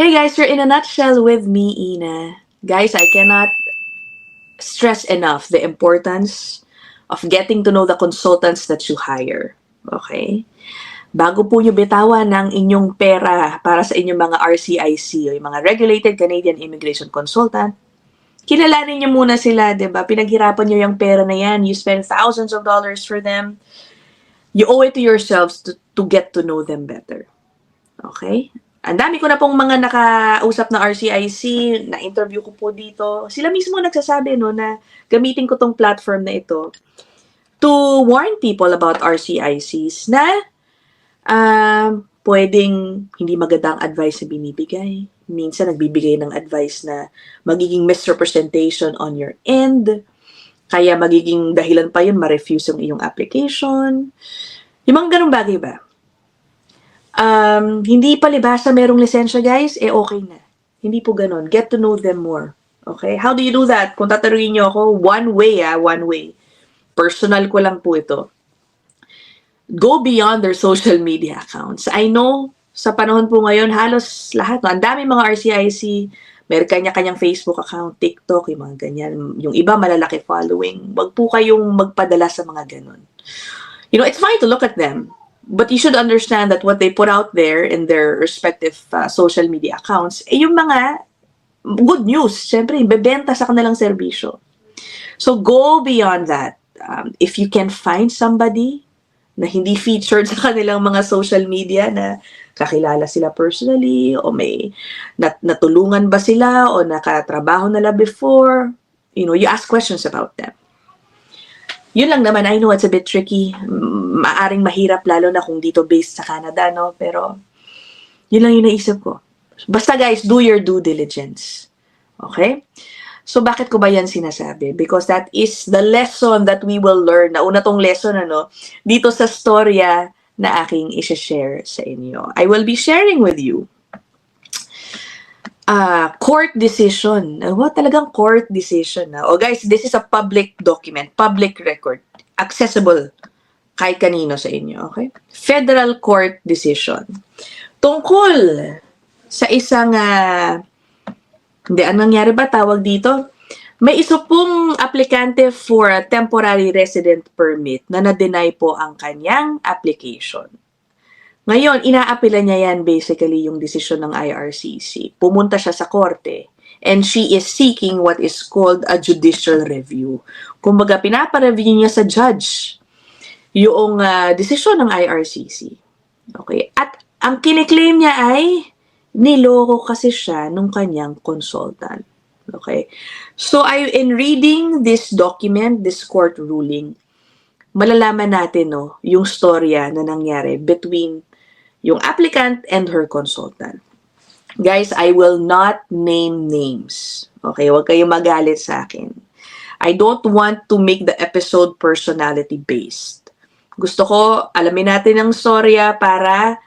Hey guys, you're in a nutshell with me, Ina. Guys, I cannot stress enough the importance of getting to know the consultants that you hire. Okay? Bago po nyo bitawan ng inyong pera para sa inyong mga RCIC o yung mga Regulated Canadian Immigration Consultant, kilalanin nyo muna sila, di ba? Pinaghirapan nyo yung pera na yan. You spend thousands of dollars for them. You owe it to yourselves to get to know them better. Okay? Ang dami ko na pong mga nakausap na RCIC, na-interview ko po dito. Sila mismo nagsasabi no, na gamitin ko tong platform na ito to warn people about RCICs na pwedeng hindi magandang advice na binibigay. Minsan nagbibigay ng advice na magiging misrepresentation on your end. Kaya magiging dahilan pa yun ma-refuse yung iyong application. Yung mga ganung bagay ba? Hindi palibhasa merong lisensya, guys, okay na. Hindi po ganon. Get to know them more. Okay? How do you do that? Kung tatanungin nyo ako, one way. Personal ko lang po ito. Go beyond their social media accounts. I know, sa panahon po ngayon, halos lahat, ang dami mga RCIC, meron kanya-kanyang Facebook account, TikTok, yung mga ganyan. Yung iba, malalaki following. Wag po kayong magpadala sa mga ganon. You know, it's fine to look at them. But you should understand that what they put out there in their respective social media accounts, yung mga good news. Siyempre, bebenta sa kanilang serbisyo. So, go beyond that. If you can find somebody na hindi featured sa kanilang mga social media na kakilala sila personally o may natulungan ba sila o nakatrabaho nila before, you know, you ask questions about them. Yun lang naman, I know it's a bit tricky. Maaring mahirap lalo na kung dito based sa Canada, no? Pero, yun lang yung naisip ko. Basta guys, do your due diligence. Okay? So, bakit ko ba yan sinasabi? Because that is the lesson that we will learn. Nauna tong lesson, dito sa storya na aking isi-share sa inyo. I will be sharing with you court decision. What talagang court decision na? Oh guys, this is a public document, public record, accessible kahit kanino sa inyo, okay? Federal court decision. Tungkol sa isang anong nangyari ba tawag dito? May isa pong aplikante for a temporary resident permit na na-deny po ang kanyang application. Ngayon, inaapila niya yan basically yung desisyon ng IRCC. Pumunta siya sa korte and she is seeking what is called a judicial review. Kumbaga, pinapareview niya sa judge yung desisyon ng IRCC. Okay? At ang kiniklaim niya ay niloko kasi siya nung kanyang consultant. Okay? So, in reading this document, this court ruling, malalaman natin yung storya na nangyari between yung applicant and her consultant. Guys, I will not name names. Okay, huwag kayong magalit sa akin. I don't want to make the episode personality-based. Gusto ko, alamin natin ang storya para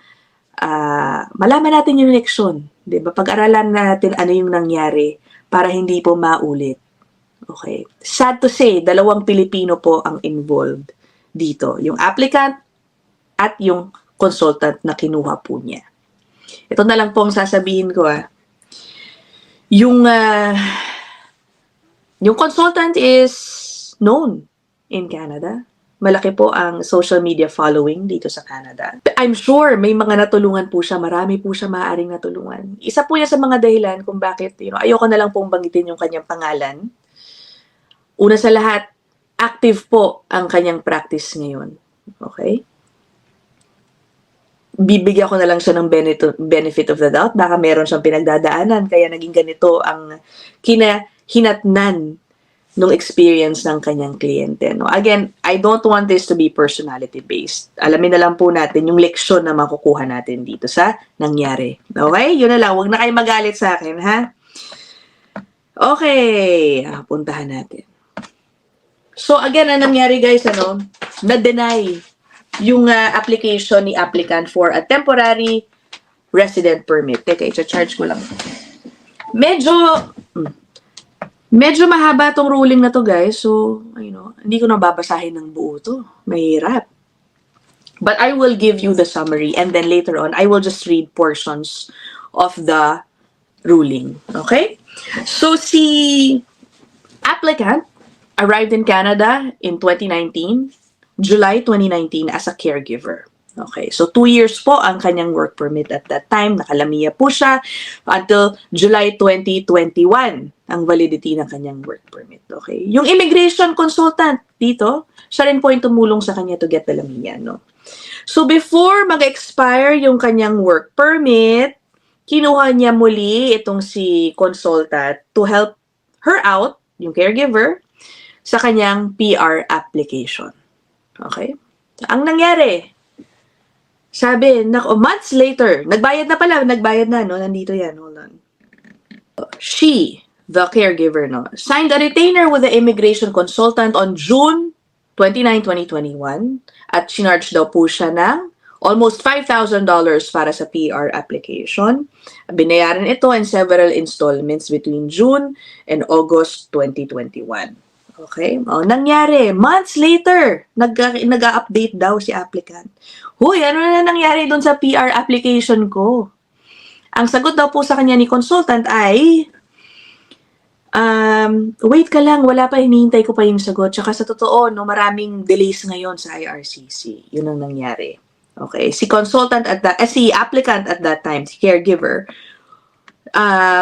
malaman natin yung leksyon. Diba? Pag-aralan natin ano yung nangyari para hindi po maulit. Okay. Sad to say, dalawang Pilipino po ang involved dito. Yung applicant at yung consultant na kinuha po niya. Ito na lang po ang sasabihin ko. Yung consultant is known in Canada. Malaki po ang social media following dito sa Canada. I'm sure may mga natulungan po siya. Marami po siya maaaring natulungan. Isa po yan sa mga dahilan kung bakit, ayoko na lang pong banggitin yung kanyang pangalan. Una sa lahat, active po ang kanyang practice ngayon. Okay? Bibigyan ko na lang siya ng benefit of the doubt. Baka meron siyang pinagdadaanan, kaya naging ganito ang hinatnan nung experience ng kanyang kliyente. No? Again, I don't want this to be personality-based. Alamin na lang po natin yung leksyon na makukuha natin dito sa nangyari. Okay? Yun na lang. Huwag na kayo magalit sa akin, ha? Okay. Puntahan natin. So, again, ang nangyari, guys, na-deny yung application ni applicant for a temporary resident permit. Teka, i-charge ko lang. Medyo mahaba tong ruling na to, guys. So, hindi ko na babasahin ng buo to. Mahirap. But I will give you the summary and then later on, I will just read portions of the ruling. Okay? So, si applicant arrived in Canada in 2019, July 2019 as a caregiver. Okay, so 2 years po ang kanyang work permit at that time. Nakalamiya po siya until July 2021 ang validity ng kanyang work permit. Okay, yung immigration consultant dito, siya rin po yung tumulong sa kanya to get the lamiya, no? So before mag-expire yung kanyang work permit, kinuha niya muli itong si consultant to help her out, yung caregiver, sa kanyang PR application. Okay? Ang nangyari, sabi, months later, nagbayad na, no? Nandito yan, hold on. She, the caregiver, no, signed a retainer with the immigration consultant on June 29, 2021 at sinarge daw po siya ng almost $5,000 para sa PR application. Binayaran ito in several installments between June and August 2021. Okay? O, nangyari, months later, nag-update daw si applicant. Huy, ano na nangyari doon sa PR application ko? Ang sagot daw po sa kanya ni consultant ay, wait ka lang, wala pa, hinihintay ko pa yung sagot. Tsaka sa totoo, no, maraming delays ngayon sa IRCC. Yun ang nangyari. Okay, si applicant at that time, si caregiver,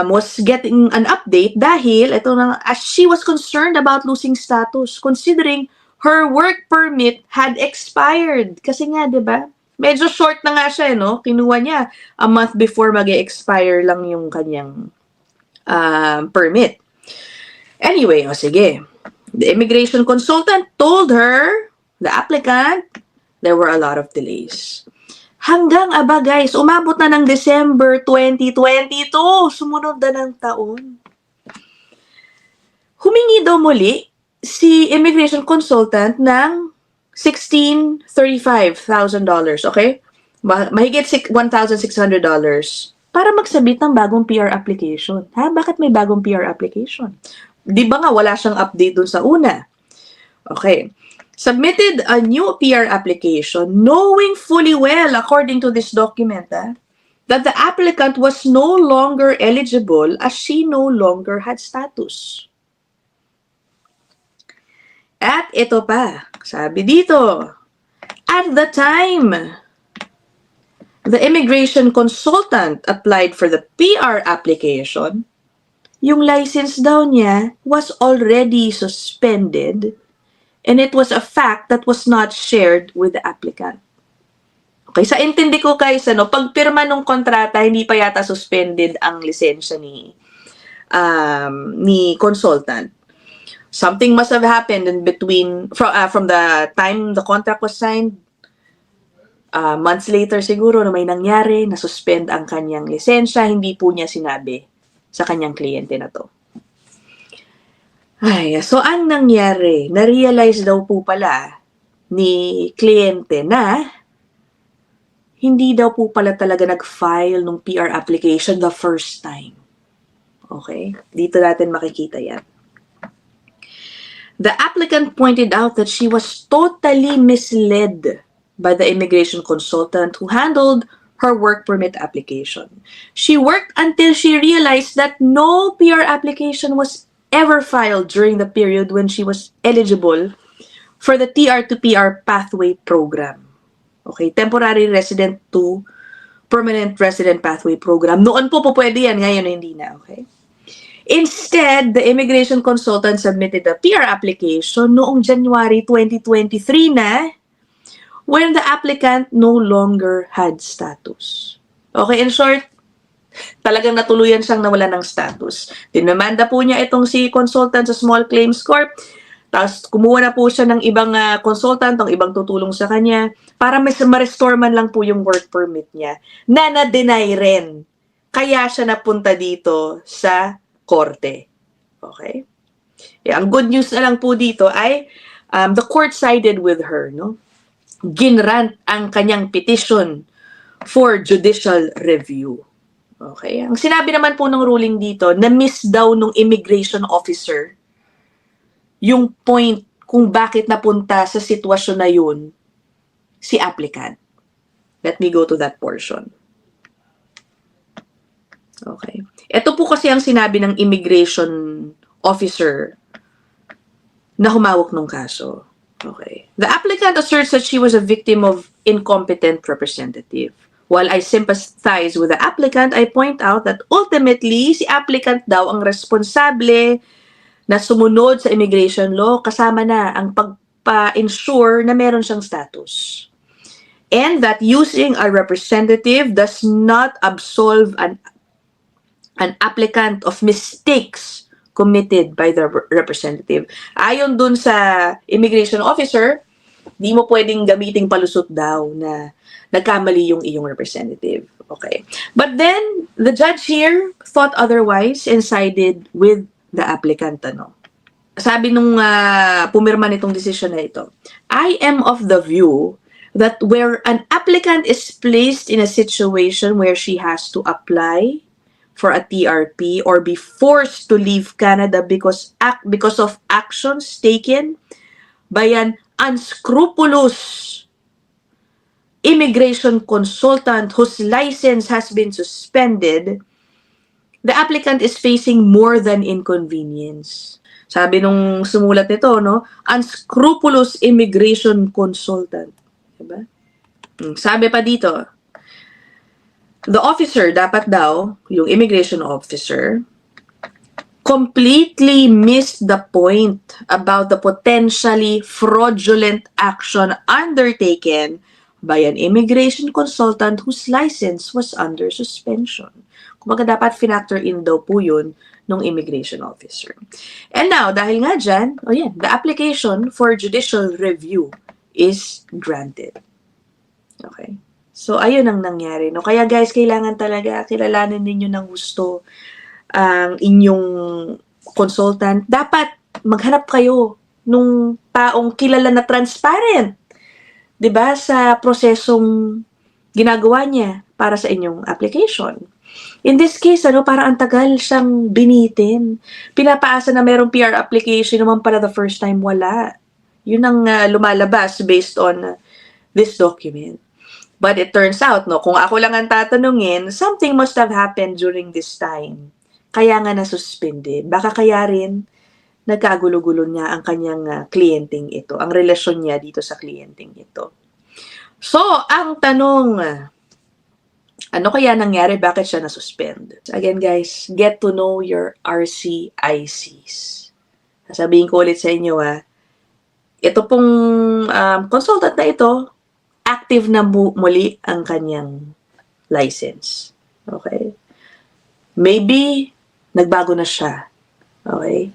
was getting an update dahil as she was concerned about losing status considering her work permit had expired. Kasi nga, 'di ba? Medyo short na nga siya, no? Kinuha niya a month before mag-expire lang yung kanyang permit. Anyway, sige. The immigration consultant told her, the applicant, there were a lot of delays. Hanggang, guys, umabot na ng December 2022. Sumunod na ng taon. Humingi daw muli si immigration consultant ng $1,635,000, okay? Mahigit $1,600 para magsabit ng bagong PR application. Ha? Bakit may bagong PR application? Di ba nga wala siyang update dun sa una? Okay. Submitted a new PR application knowing fully well, according to this document, that the applicant was no longer eligible as she no longer had status. At ito pa, sabi dito, at the time, the immigration consultant applied for the PR application, yung license daw niya was already suspended. And it was a fact that was not shared with the applicant. Okay, sa intindi ko guys, pag pirma ng kontrata, hindi pa yata suspended ang lisensya ni consultant. Something must have happened in between, from the time the contract was signed, months later siguro na may nangyari, na-suspend ang kanyang lisensya, hindi po niya sinabi sa kanyang kliyente na to. Ay, so ang nangyari, na-realize daw po pala ni kliyente na hindi daw po pala talaga nag-file ng PR application the first time. Okay? Dito natin makikita yan. The applicant pointed out that she was totally misled by the immigration consultant who handled her work permit application. She worked until she realized that no PR application was ever filed during the period when she was eligible for the TR to PR pathway program. Okay, temporary resident to permanent resident pathway program. Noon po pwede yan, ngayon hindi na, okay? Instead, the immigration consultant submitted the PR application noong January 2023 na, when the applicant no longer had status. Okay, in short, talagang natuluyan siyang nawala ng status. Dinamanda po niya itong si consultant sa Small Claims Corp. Tapos kumuha na po siya ng ibang consultant, ng ibang tutulong sa kanya para ma-restore man lang po yung work permit niya na na-deny rin. Kaya siya napunta dito sa korte. Okay? Ang good news na lang po dito ay the court sided with her, no? Ginrant ang kanyang petition for judicial review. Okay? Ang sinabi naman po ng ruling dito, na-miss daw nung immigration officer yung point kung bakit napunta sa sitwasyon na yun si applicant. Let me go to that portion. Okay. Ito po kasi ang sinabi ng immigration officer na humawak ng kaso. Okay. The applicant asserts that she was a victim of incompetent representative. While I sympathize with the applicant, I point out that ultimately, si applicant daw ang responsable na sumunod sa immigration law, kasama na ang pagpa-ensure na meron siyang status. And that using a representative does not absolve an applicant of mistakes committed by the representative. Ayon dun sa immigration officer, di mo pwedeng gamiting palusot daw na nagkamali yung iyong representative. Okay. But then, the judge here thought otherwise and sided with the applicant. Ano. Sabi nung pumirma nitong decision na ito, I am of the view that where an applicant is placed in a situation where she has to apply for a TRP or be forced to leave Canada because of actions taken by an unscrupulous immigration consultant whose license has been suspended, the applicant is facing more than inconvenience. Sabi nung sumulat nito, no? Unscrupulous immigration consultant. Diba? Sabi pa dito, the officer, dapat daw, yung immigration officer, completely missed the point about the potentially fraudulent action undertaken by an immigration consultant whose license was under suspension. Kumbaga dapat finactor in daw po yun ng immigration officer. And now, dahil nga dyan, the application for judicial review is granted. Okay. So, ayun ang nangyari. No? Kaya guys, kailangan talaga kilalanin ninyo ng gusto ang inyong consultant. Dapat maghanap kayo nung taong kilala na transparent. 'Di ba? Sa prosesong ginagawa niya para sa inyong application. In this case, parang ang tagal siyang binitin. Pinapaasa na merong PR application naman pala the first time wala. Yun ang lumalabas based on this document. But it turns out, no, kung ako lang ang tatanungin, something must have happened during this time. Kaya nga nasuspende. Baka kaya rin nagkagulo-gulo niya ang kanyang kliyenteng ito, ang relasyon niya dito sa kliyenteng ito. So, ang tanong, ano kaya nangyari? Bakit siya nasuspend? Again guys, get to know your RCICs. Sasabihin ko ulit sa inyo ito pong consultant na ito, active na muli ang kanyang license. Okay? Maybe, nagbago na siya. Okay?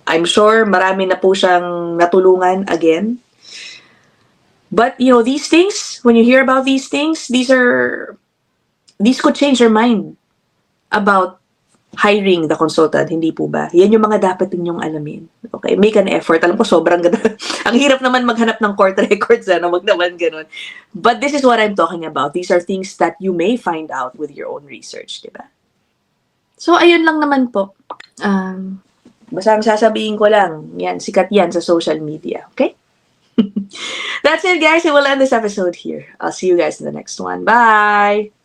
I'm sure marami na po siyang natulungan again. But, these things, when you hear about these things, these could change your mind about hiring the consultant, hindi po ba? Yan yung mga dapat ninyong alamin. Okay, make an effort. Alam ko, sobrang ganda. Ang hirap naman maghanap ng court records, wag naman ganun. But this is what I'm talking about. These are things that you may find out with your own research, di ba? So, ayun lang naman po. Basta ang sasabihin ko lang, yan, sikat yan sa social media. Okay? That's it, guys. I will end this episode here. I'll see you guys in the next one. Bye!